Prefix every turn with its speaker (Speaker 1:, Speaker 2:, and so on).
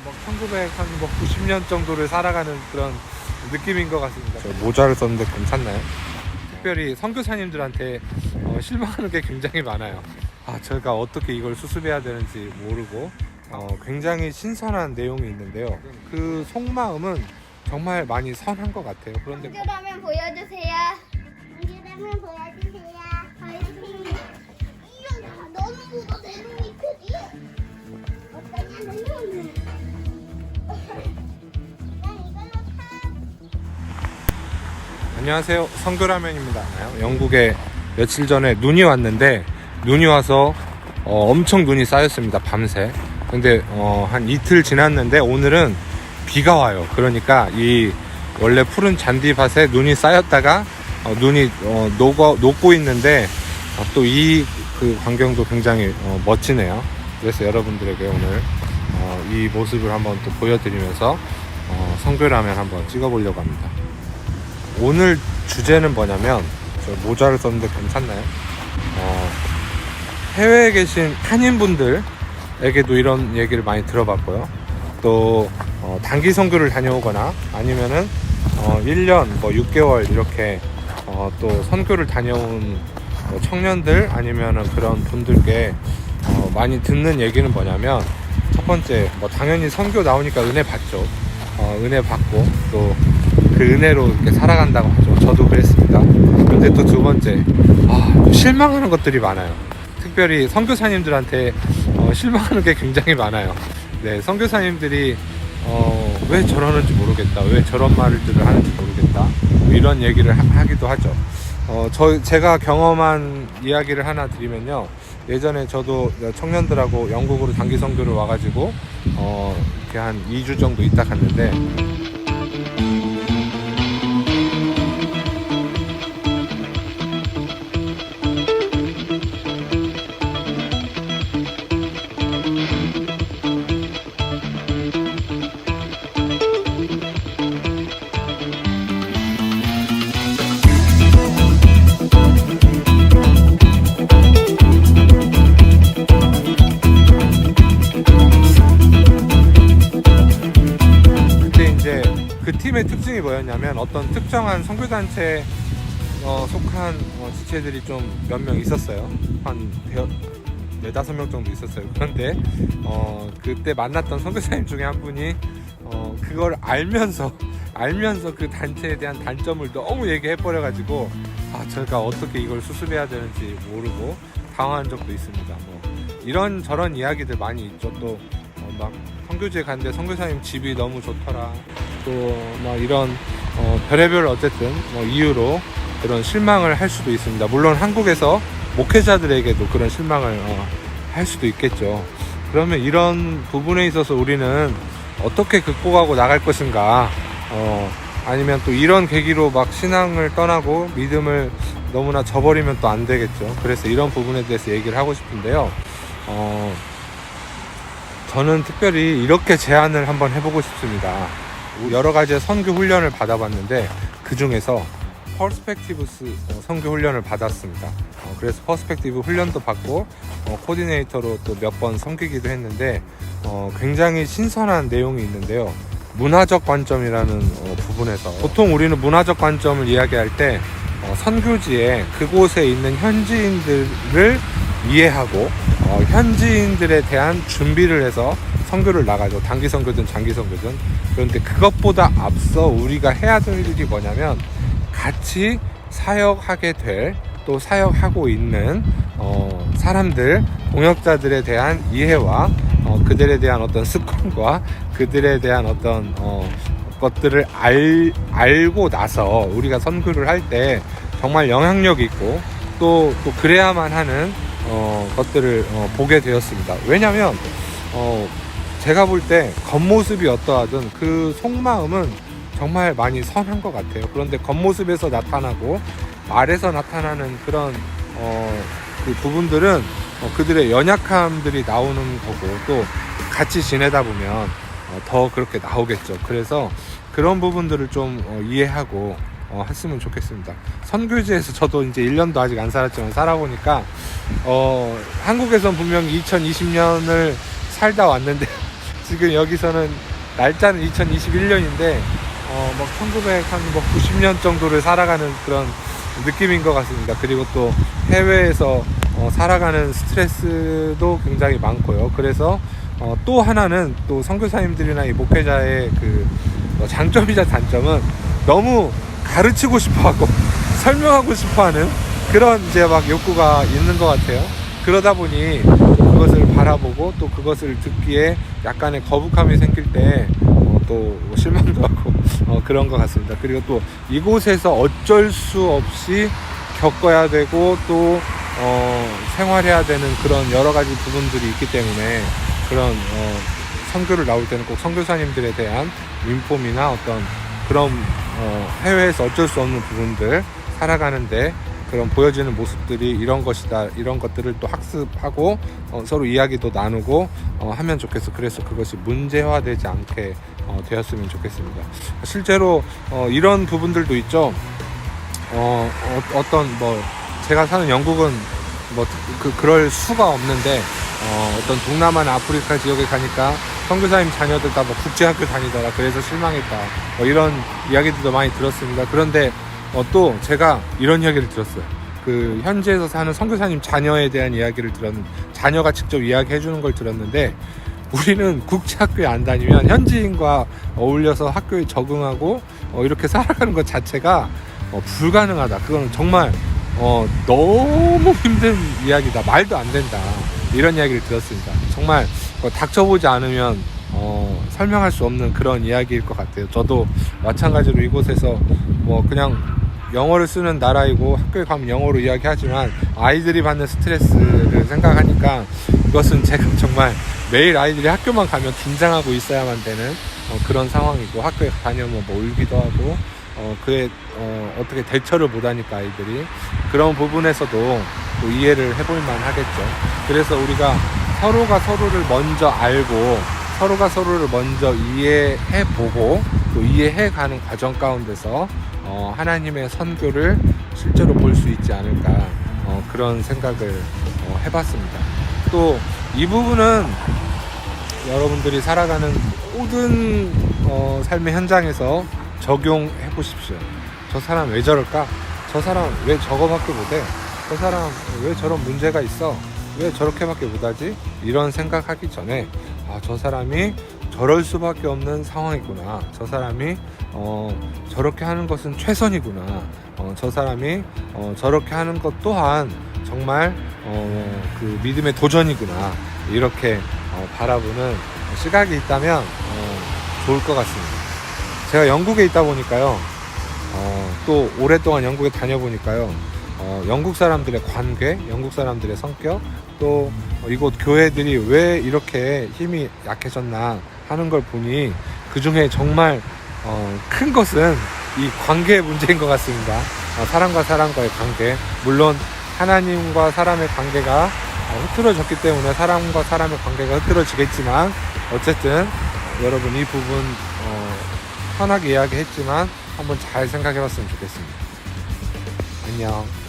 Speaker 1: 1990년 정도를 살아가는 그런 느낌인 것 같습니다. 모자를 썼는데 괜찮나요? 특별히 선교사님들한테 실망하는 게 굉장히 많아요. 제가 어떻게 이걸 수습해야 되는지 모르고 굉장히 신선한 내용이 있는데요. 그 속마음은 정말 많이 선한 것 같아요. 그런데
Speaker 2: 한글화면 보여주세요. 한글화면 보여주세요. 화이팅. 이형 너는 뭐가 내 눈이 크지? 어떠냐 내 눈은? 난 이걸로 타.
Speaker 1: 안녕하세요, 성교라면입니다. 영국에 며칠 전에 눈이 왔는데 눈이 와서 엄청 눈이 쌓였습니다. 밤새. 근데 한 이틀 지났는데 오늘은 비가 와요. 그러니까 이 원래 푸른 잔디밭에 눈이 쌓였다가 눈이 녹고 있는데 또 이 그 광경도 굉장히 멋지네요. 그래서 여러분들에게 오늘 이 모습을 한번 또 보여드리면서 성교라면 한번 찍어보려고 합니다. 오늘 주제는 뭐냐면, 저 모자를 썼는데 괜찮나요? 해외에 계신 한인분들에게도 이런 얘기를 많이 들어봤고요. 또 단기 선교를 다녀오거나 아니면은 1년 6개월 이렇게 또 선교를 다녀온 청년들 아니면은 그런 분들께 많이 듣는 얘기는 뭐냐면, 첫 번째 당연히 선교 나오니까 은혜 받죠. 은혜 받고 또 그 은혜로 이렇게 살아간다고 하죠. 저도 그랬습니다. 그런데 또 두 번째, 실망하는 것들이 많아요. 특별히 선교사님들한테 실망하는 게 굉장히 많아요. 네, 선교사님들이 왜 저러는지 모르겠다, 왜 저런 말들을 하는지 모르겠다, 이런 얘기를 하기도 하죠. 제가 경험한 이야기를 하나 드리면요. 예전에 저도 청년들하고 영국으로 단기 선교를 와가지고 이렇게 한 2주 정도 있다 갔는데, 그 팀의 특징이 뭐였냐면, 어떤 특정한 선교단체에 속한 지체들이 좀 몇 명 있었어요. 한 4-5명 정도 있었어요. 그런데 그때 만났던 선교사님 중에 한 분이 그걸 알면서 그 단체에 대한 단점을 너무 얘기해 버려가지고 제가 어떻게 이걸 수습해야 되는지 모르고 당황한 적도 있습니다. 이런 저런 이야기들 많이 있죠. 또 막 선교지에 갔는데 선교사님 집이 너무 좋더라, 또 막 이런 별의별 어쨌든 이유로 그런 실망을 할 수도 있습니다. 물론 한국에서 목회자들에게도 그런 실망을 할 수도 있겠죠. 그러면 이런 부분에 있어서 우리는 어떻게 극복하고 나갈 것인가, 아니면 또 이런 계기로 막 신앙을 떠나고 믿음을 너무나 저버리면 또 안 되겠죠. 그래서 이런 부분에 대해서 얘기를 하고 싶은데요. 저는 특별히 이렇게 제안을 한번 해보고 싶습니다. 여러 가지의 선교 훈련을 받아봤는데 그 중에서 퍼스펙티브스 선교 훈련을 받았습니다. 그래서 퍼스펙티브 훈련도 받고 코디네이터로 또 몇 번 섬기기도 했는데 굉장히 신선한 내용이 있는데요. 문화적 관점이라는 부분에서, 보통 우리는 문화적 관점을 이야기할 때 선교지에 그곳에 있는 현지인들을 이해하고 현지인들에 대한 준비를 해서 선교를 나가죠. 단기 선교든 장기 선교든. 그런데 그것보다 앞서 우리가 해야 될 일이 뭐냐면, 같이 사역하게 될, 또 사역하고 있는 사람들, 동역자들에 대한 이해와 그들에 대한 어떤 습관과 그들에 대한 어떤 것들을 알고 나서 우리가 선교를 할 때 정말 영향력 있고 또 그래야만 하는 것들을 보게 되었습니다. 왜냐하면 제가 볼 때 겉모습이 어떠하든 그 속마음은 정말 많이 선한 것 같아요. 그런데 겉모습에서 나타나고 말에서 나타나는 그런 그 부분들은 그들의 연약함들이 나오는 거고, 또 같이 지내다 보면 더 그렇게 나오겠죠. 그래서 그런 부분들을 좀 이해하고 했으면 좋겠습니다. 선교지에서 저도 이제 1년도 아직 안 살았지만 살아보니까 한국에선 분명히 2020년을 살다 왔는데 지금 여기서는 날짜는 2021년인데 뭐 1990년 정도를 살아가는 그런 느낌인 것 같습니다. 그리고 또 해외에서 살아가는 스트레스도 굉장히 많고요. 그래서 또 하나는 또 선교사님들이나 이 목회자의 그 장점이자 단점은 너무 가르치고 싶어하고 설명하고 싶어하는 그런 이제 막 욕구가 있는 것 같아요. 그러다 보니 그것을 바라보고 또 그것을 듣기에 약간의 거북함이 생길 때 또 실망도 하고 그런 것 같습니다. 그리고 또 이곳에서 어쩔 수 없이 겪어야 되고 또 생활해야 되는 그런 여러 가지 부분들이 있기 때문에 그런 선교를 나올 때는 꼭 선교사님들에 대한 인폼이나 어떤 그런 해외에서 어쩔 수 없는 부분들 살아가는데 그런 보여지는 모습들이 이런 것이다, 이런 것들을 또 학습하고 서로 이야기도 나누고 하면 좋겠어. 그래서 그것이 문제화되지 않게 되었으면 좋겠습니다. 실제로 이런 부분들도 있죠. 어떤 뭐 제가 사는 영국은 뭐 그럴 수가 없는데 어떤 동남아나 아프리카 지역에 가니까 선교사님 자녀들 다 뭐 국제학교 다니더라, 그래서 실망했다, 뭐 이런 이야기들도 많이 들었습니다. 그런데 또 제가 이런 이야기를 들었어요. 그 현지에서 사는 선교사님 자녀에 대한 이야기를 들었는데, 자녀가 직접 이야기해 주는 걸 들었는데, 우리는 국제학교에 안 다니면 현지인과 어울려서 학교에 적응하고 이렇게 살아가는 것 자체가 불가능하다. 그건 정말 너무 힘든 이야기다. 말도 안 된다. 이런 이야기를 들었습니다. 정말 닥쳐보지 않으면 설명할 수 없는 그런 이야기일 것 같아요. 저도 마찬가지로 이곳에서 뭐 그냥 영어를 쓰는 나라이고 학교에 가면 영어로 이야기하지만 아이들이 받는 스트레스를 생각하니까 이것은 제가 정말 매일 아이들이 학교만 가면 긴장하고 있어야만 되는 그런 상황이고, 학교에 다니면 뭐 울기도 하고 그에 어떻게 대처를 못하니까 아이들이 그런 부분에서도 또 이해를 해볼만 하겠죠. 그래서 우리가 서로가 서로를 먼저 알고 서로가 서로를 먼저 이해해보고 또 이해해가는 과정 가운데서 하나님의 선교를 실제로 볼 수 있지 않을까, 그런 생각을 해봤습니다. 또 이 부분은 여러분들이 살아가는 모든 삶의 현장에서 적용해 보십시오. 저 사람 왜 저럴까? 저 사람 왜 저거밖에 못해? 저 사람 왜 저런 문제가 있어? 왜 저렇게밖에 못하지? 이런 생각하기 전에 저 사람이 저럴 수밖에 없는 상황이구나. 저 사람이 저렇게 하는 것은 최선이구나. 저 사람이 저렇게 하는 것 또한 정말 그 믿음의 도전이구나. 이렇게 바라보는 시각이 있다면 좋을 것 같습니다. 제가 영국에 있다 보니까요, 또 오랫동안 영국에 다녀보니까요, 영국 사람들의 관계, 영국 사람들의 성격, 또 이곳 교회들이 왜 이렇게 힘이 약해졌나 하는 걸 보니 그 중에 정말 큰 것은 이 관계의 문제인 것 같습니다. 사람과 사람과의 관계, 물론 하나님과 사람의 관계가 흐트러졌기 때문에 사람과 사람의 관계가 흐트러지겠지만, 어쨌든 여러분 이 부분 편하게 이야기했지만 한번 잘 생각해 봤으면 좋겠습니다. 안녕.